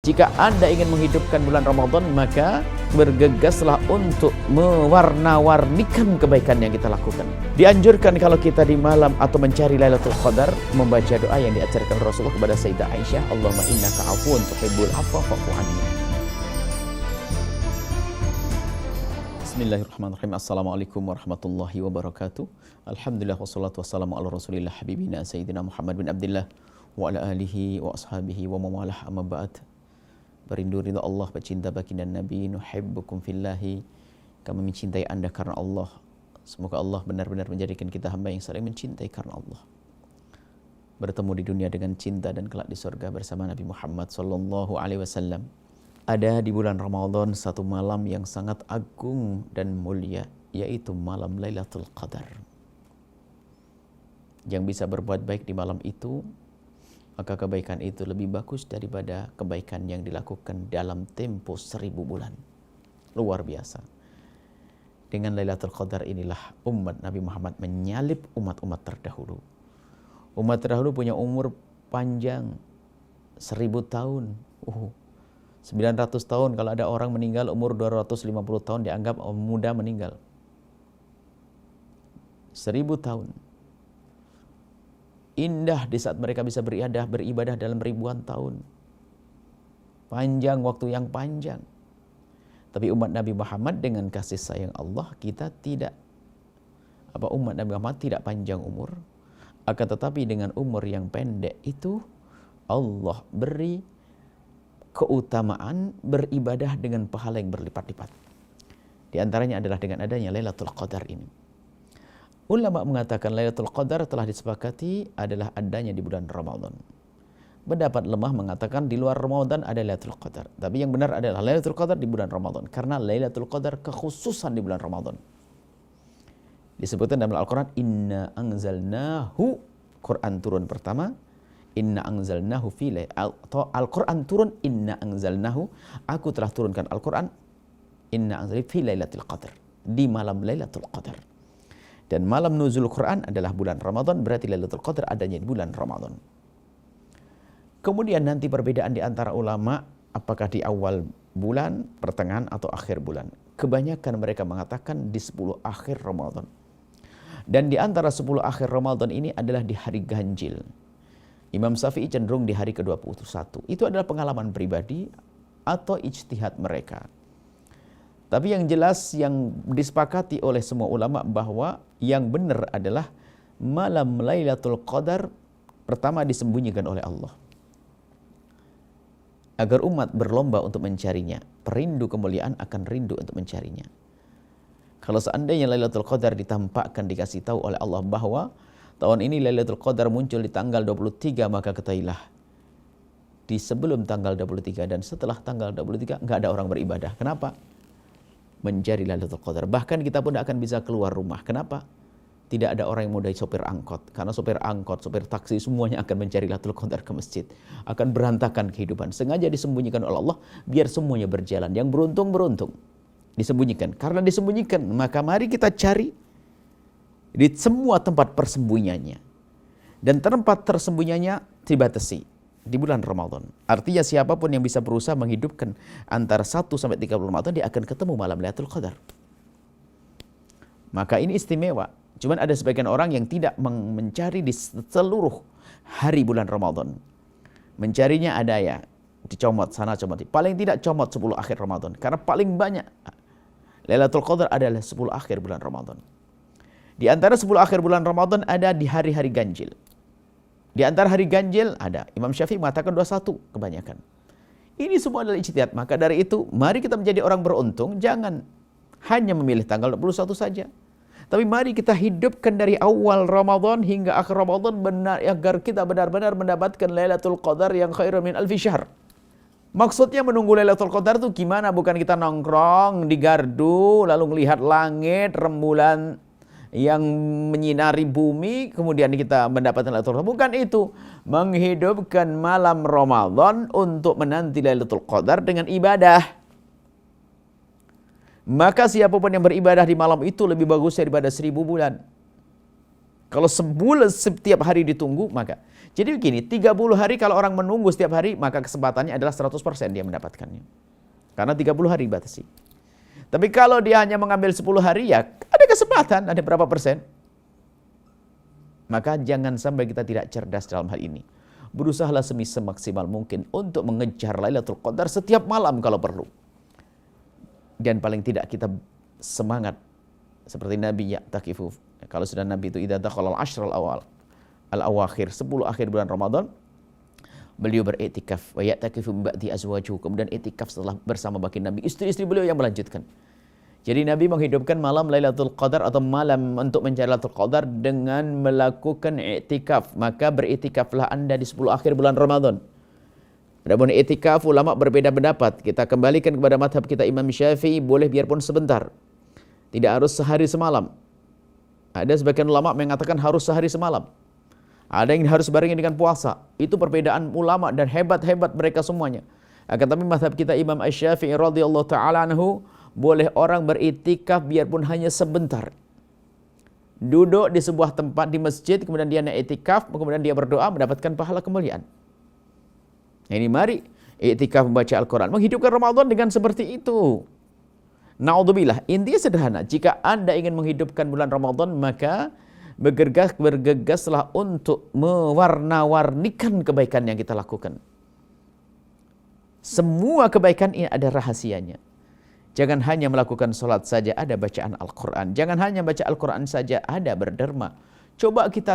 Jika Anda ingin menghidupkan bulan Ramadan, maka bergegaslah untuk mewarna-warnikan kebaikan yang kita lakukan. Dianjurkan kalau kita di malam atau mencari Lailatul Qadar, membaca doa yang diajarkan Rasulullah kepada Sayyidah Aisyah, Allahumma innaka afuwun tuhibbul afwa fa'fu anni. Bismillahirrahmanirrahim. Assalamualaikum warahmatullahi wabarakatuh. Alhamdulillah wassalatu wassalamu ala rasulillah habibina Sayyidina Muhammad bin Abdillah wa ala alihi wa ashabihi wa mawalah amma ba'd. Berindu ridha Allah, pecinta baginda Nabi, nuhibbukum fillahi, kami mencintai Anda karena Allah. Semoga Allah benar-benar menjadikan kita hamba yang saling mencintai karena Allah. Bertemu di dunia dengan cinta dan kelak di surga bersama Nabi Muhammad sallallahu alaihi wasallam. Ada di bulan Ramadan satu malam yang sangat agung dan mulia, yaitu malam Lailatul Qadar. Yang bisa berbuat baik di malam itu, maka kebaikan itu lebih bagus daripada kebaikan yang dilakukan dalam tempo 1000 bulan. Luar biasa. Dengan Lailatul Qadar inilah umat Nabi Muhammad menyalip umat-umat terdahulu. Umat terdahulu punya umur panjang 1000 tahun. 900 tahun, kalau ada orang meninggal umur 250 tahun dianggap muda meninggal. 1000 tahun. Indah di saat mereka bisa beribadah dalam ribuan tahun. Panjang, waktu yang panjang. Tapi umat Nabi Muhammad dengan kasih sayang Allah, kita tidak, umat Nabi Muhammad tidak panjang umur. Akan tetapi dengan umur yang pendek itu, Allah beri keutamaan beribadah dengan pahala yang berlipat-lipat. Di antaranya adalah dengan adanya Lailatul Qadar ini. Ulama mengatakan Lailatul Qadar telah disepakati adalah adanya di bulan Ramadan. Pendapat lemah mengatakan di luar Ramadan ada Lailatul Qadar. Tapi yang benar adalah Lailatul Qadar di bulan Ramadan. Karena Lailatul Qadar kekhususan di bulan Ramadan. Disebutkan dalam Al-Quran, Inna anzalnahu, Quran turun pertama, Inna anzalnahu fi atau Al-Quran turun, Inna anzalnahu, aku telah turunkan Al-Quran, Inna anzalnahu fi Lailatul Qadar, di malam Lailatul Qadar. Dan malam nuzul Quran adalah bulan Ramadan, berarti Lailatul Qadar adanya di bulan Ramadan. Kemudian nanti perbedaan di antara ulama, apakah di awal bulan, pertengahan, atau akhir bulan. Kebanyakan mereka mengatakan di 10 akhir Ramadan. Dan di antara 10 akhir Ramadan ini adalah di hari ganjil. Imam Syafi'i cenderung di hari ke-21. Itu adalah pengalaman pribadi atau ijtihad mereka. Tapi yang jelas yang disepakati oleh semua ulama bahwa yang benar adalah malam Lailatul Qadar pertama disembunyikan oleh Allah. Agar umat berlomba untuk mencarinya. Perindu kemuliaan akan rindu untuk mencarinya. Kalau seandainya Lailatul Qadar ditampakkan, dikasih tahu oleh Allah bahwa tahun ini Lailatul Qadar muncul di tanggal 23, maka ketahuilah di sebelum tanggal 23 dan setelah tanggal 23 enggak ada orang beribadah. Kenapa? Mencari Lailatul Qadar. Bahkan kita pun tidak akan bisa keluar rumah. Kenapa? Tidak ada orang yang mau dari sopir angkot. Karena sopir angkot, sopir taksi, semuanya akan mencari Lailatul Qadar ke masjid. Akan berantakan kehidupan. Sengaja disembunyikan oleh Allah, biar semuanya berjalan. Yang beruntung, beruntung. Disembunyikan. Karena disembunyikan, maka mari kita cari di semua tempat persembunyiannya. Dan tempat tersembunyiannya dibatasi di bulan Ramadan. Artinya siapapun yang bisa berusaha menghidupkan antara 1 sampai 30 Ramadan, dia akan ketemu malam Lailatul Qadar. Maka ini istimewa. Cuman ada sebagian orang yang tidak mencari di seluruh hari bulan Ramadan. Mencarinya ada ya, dicomot sana, comot. Paling tidak comot 10 akhir Ramadan. Karena paling banyak Lailatul Qadar adalah 10 akhir bulan Ramadan. Di antara 10 akhir bulan Ramadan ada di hari-hari ganjil. Di antara hari ganjil ada. Imam Syafi'i mengatakan 21 kebanyakan. Ini semua adalah ijtihad. Maka dari itu, mari kita menjadi orang beruntung. Jangan hanya memilih tanggal 21 saja. Tapi mari kita hidupkan dari awal Ramadan hingga akhir Ramadan agar kita benar-benar mendapatkan Lailatul Qadar yang khairun min alfi syahr. Maksudnya menunggu Lailatul Qadar itu gimana? Bukan kita nongkrong di gardu, lalu melihat langit, rembulan yang menyinari bumi, kemudian kita mendapatkan Lailatul Qadar. Bukan itu. Menghidupkan malam Ramadan untuk menanti Lailatul Qadar dengan ibadah. Maka siapapun yang beribadah di malam itu lebih bagus daripada 1000 bulan. Kalau sebulan setiap hari ditunggu, maka jadi begini, 30 hari kalau orang menunggu setiap hari, maka kesempatannya adalah 100% dia mendapatkannya. Karena 30 hari batasi. Tapi kalau dia hanya mengambil 10 hari, ya ada kesempatan, ada berapa persen. Maka jangan sampai kita tidak cerdas dalam hal ini. Berusahalah semaksimal mungkin untuk mengejar Lailatul Qadar setiap malam kalau perlu. Dan paling tidak kita semangat seperti Nabi ya'takifu. Kalau sudah Nabi itu idza dakhala al-ashr al-awakhir, 10 akhir bulan Ramadan, beliau beriktikaf wa ya'takifu min ba'di azwajuhu, kemudian iktikaf setelah bersama baginda Nabi, istri-istri beliau yang melanjutkan. Jadi Nabi menghidupkan malam Lailatul Qadar atau malam untuk mencari Lailatul Qadar dengan melakukan iktikaf. Maka beriktikaflah Anda di 10 akhir bulan Ramadan. Adapun iktikaf ulama berbeda pendapat. Kita kembalikan kepada mazhab kita Imam Syafi'i, boleh biarpun sebentar. Tidak harus sehari semalam. Ada sebagian ulama mengatakan harus sehari semalam. Ada yang harus barengi dengan puasa. Itu perbedaan ulama dan hebat-hebat mereka semuanya. Akan tapi mazhab kita Imam Asy-Syafi'i radhiyallahu taala anhu, boleh orang beriktikaf biarpun hanya sebentar. Duduk di sebuah tempat di masjid, kemudian dia naik iktikaf, kemudian dia berdoa mendapatkan pahala kemuliaan. Ini mari iktikaf membaca Al-Quran, menghidupkan Ramadan dengan seperti itu. Naudzubillah, intinya sederhana. Jika Anda ingin menghidupkan bulan Ramadan, maka bergegaslah untuk mewarna-warnikan kebaikan yang kita lakukan. Semua kebaikan ini ada rahasianya. Jangan hanya melakukan sholat saja, ada bacaan Al-Quran. Jangan hanya baca Al-Quran saja, ada berderma. Coba kita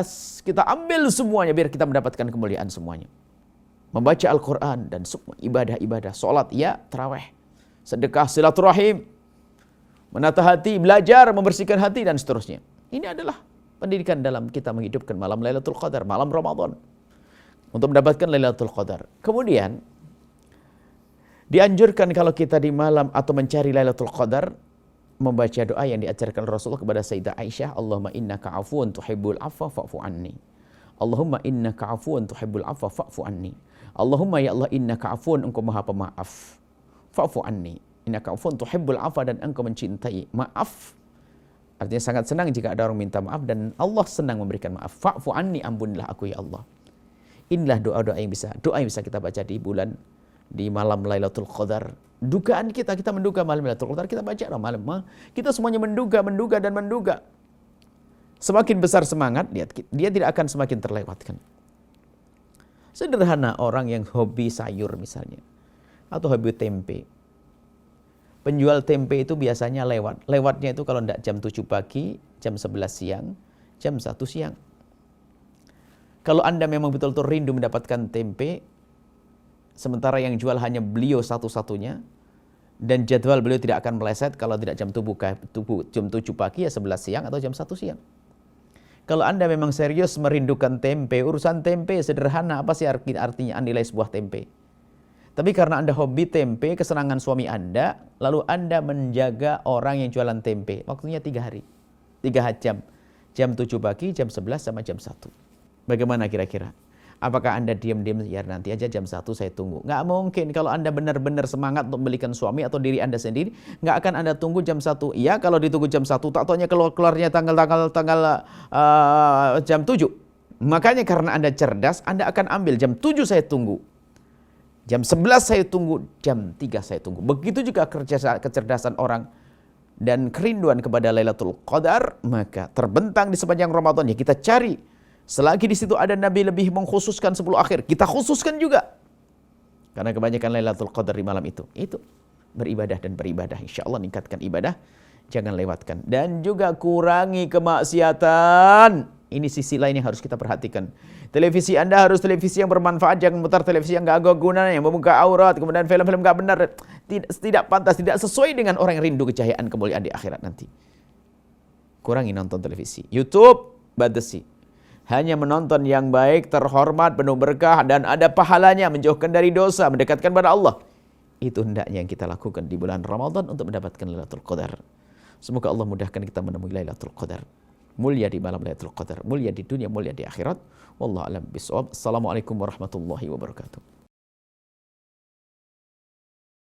ambil semuanya biar kita mendapatkan kemuliaan semuanya. Membaca Al-Quran dan semua ibadah-ibadah. Sholat, ya, tarawih, sedekah, silaturahim, menata hati, belajar, membersihkan hati, dan seterusnya. Ini adalah pendidikan dalam kita menghidupkan malam Lailatul Qadar, malam Ramadan. Untuk mendapatkan Lailatul Qadar. Kemudian, dianjurkan kalau kita di malam atau mencari Lailatul Qadar, membaca doa yang diajarkan Rasulullah kepada Sayyidah Aisyah, Allahumma innaka afuun tuhibbul afwa fa'fu anni. Allahumma innaka afuun tuhibbul afwa fa'fu anni. Allahumma ya Allah innaka afuun, engkau maha pemaaf. Fa'fu anni. Innaka afuun tuhibbul afwa, dan engkau mencintai maaf. Artinya sangat senang jika ada orang minta maaf, dan Allah senang memberikan maaf. Fa'fu anni, ampunilah aku ya Allah. Inilah doa-doa yang bisa kita baca di malam Lailatul Qadar. Dugaan kita menduga malam Lailatul Qadar, kita baca malam. Kita semuanya menduga. Semakin besar semangat, dia tidak akan semakin terlewatkan. Sederhana, orang yang hobi sayur misalnya, atau hobi tempe. Penjual tempe itu biasanya lewat. Lewatnya itu kalau tidak jam 7 pagi, jam 11 siang, jam 1 siang. Kalau Anda memang betul-betul rindu mendapatkan tempe, sementara yang jual hanya beliau satu-satunya, dan jadwal beliau tidak akan meleset kalau tidak jam 7 pagi, ya 11 siang atau jam 1 siang. Kalau Anda memang serius merindukan tempe, urusan tempe sederhana, apa sih artinya nilai sebuah tempe? Tapi karena Anda hobi tempe, kesenangan suami Anda, lalu Anda menjaga orang yang jualan tempe, waktunya 3 hari, 3 jam. Jam 7 pagi, jam 11 sama jam 1. Bagaimana kira-kira? Apakah Anda diam-diam, ya nanti aja jam 1 saya tunggu? Nggak mungkin. Kalau Anda benar-benar semangat untuk membelikan suami atau diri Anda sendiri, nggak akan Anda tunggu jam 1. Iya, kalau ditunggu jam 1, tak taunya keluarnya tanggal jam 7. Makanya karena Anda cerdas, Anda akan ambil jam 7 saya tunggu. Jam 11 saya tunggu, jam 3 saya tunggu. Begitu juga kecerdasan orang dan kerinduan kepada Lailatul Qadar, maka terbentang di sepanjang Ramadan, ya kita cari. Selagi di situ ada Nabi lebih mengkhususkan 10 akhir, kita khususkan juga. Karena kebanyakan Lailatul Qadar di malam itu beribadah dan beribadah. Insya Allah meningkatkan ibadah, jangan lewatkan. Dan juga kurangi kemaksiatan. Ini sisi lain yang harus kita perhatikan. Televisi Anda harus televisi yang bermanfaat, jangan putar televisi yang gak ada gunanya, yang membuka aurat, kemudian film-film gak benar. Tidak pantas, tidak sesuai dengan orang yang rindu kecahayaan kemuliaan di akhirat nanti. Kurangi nonton televisi. YouTube, batasi. Hanya menonton yang baik, terhormat, penuh berkah, dan ada pahalanya, menjauhkan dari dosa, mendekatkan pada Allah. Itu hendaknya yang kita lakukan di bulan Ramadan untuk mendapatkan Lailatul Qadar. Semoga Allah mudahkan kita menemui Lailatul Qadar. Mulia di malam Lailatul Qadar, mulia di dunia, mulia di akhirat. Wallahu a'lam bishawab. Assalamualaikum warahmatullahi wabarakatuh.